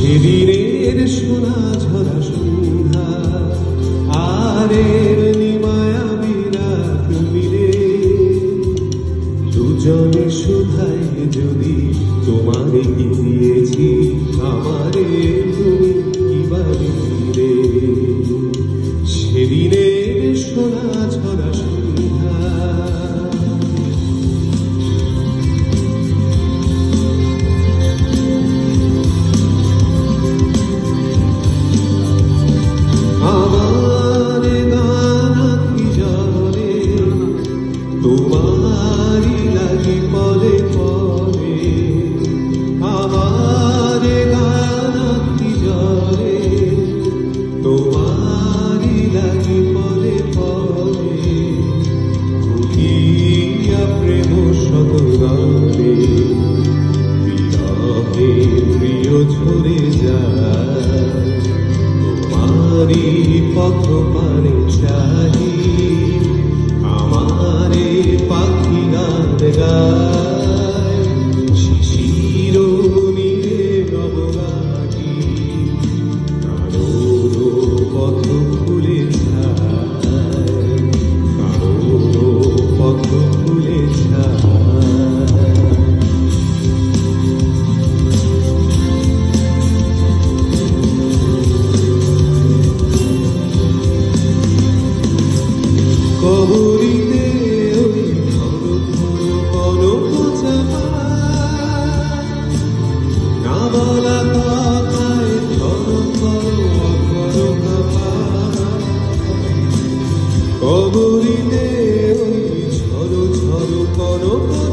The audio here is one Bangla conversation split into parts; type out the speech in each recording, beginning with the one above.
সেদিনের সোনা ঝরা সন্ধ্যা আর এর নিমায়া বিরাট মিলে দুজনে শুধায় যদি তোমারে কি দিয়েছি আমারে তুমি কি বাড়িলে সেদিনের সোনা ঝরা সন্ধ্যা তোমারি লাগি পলে পলে আমার গানাতি জলে তোমারি লাগি পলে পলে ভুলিয়া প্রেম শতদলে বিরহে প্রিয় ঝরে যায় তোমারি পথ পানে চাহি আমারে পাখি গান গায় শিশির নীলে নবগাহি কারোর পথ খুলে যায় কারোর পথ খুলে যায় কবরিতে ওই ধরো ধরো বড় চাপা না বলা কথায় ধরো ধরো অধরো কাপা কবরিতে ওই ঝরো ঝরো বড়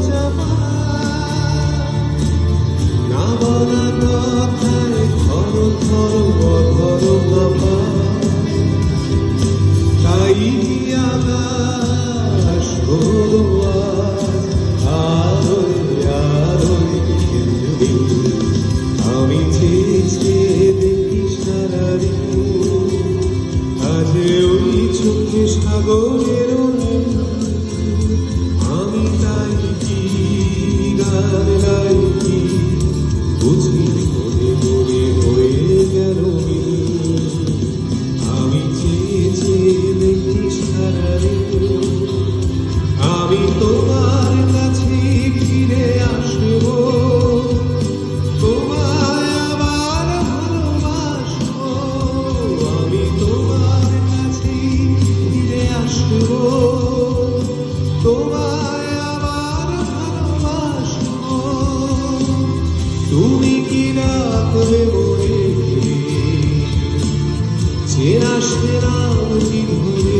চাপা না বলা কথায় ধরো ধরো অধরো কাপা তাই আকাশ হলো আজ আলোয় আমি চেয়েছি দেখি সারাদিন আজ ওই চোখে সাগরের আমি তাই কি গান গাই কি বুঝি মনে মনে হয়ে গেল আমি চেয়েছি দেখি সারাদিন আমি তোমার কাছে ফিরে আসব তোমায় আবার ভালোবাসবো আমি তোমার কাছে ফিরে আসব তোমায় আবার ভালোবাসবো তুমি কি রাখবে মনে চেনা সেরা জীবনে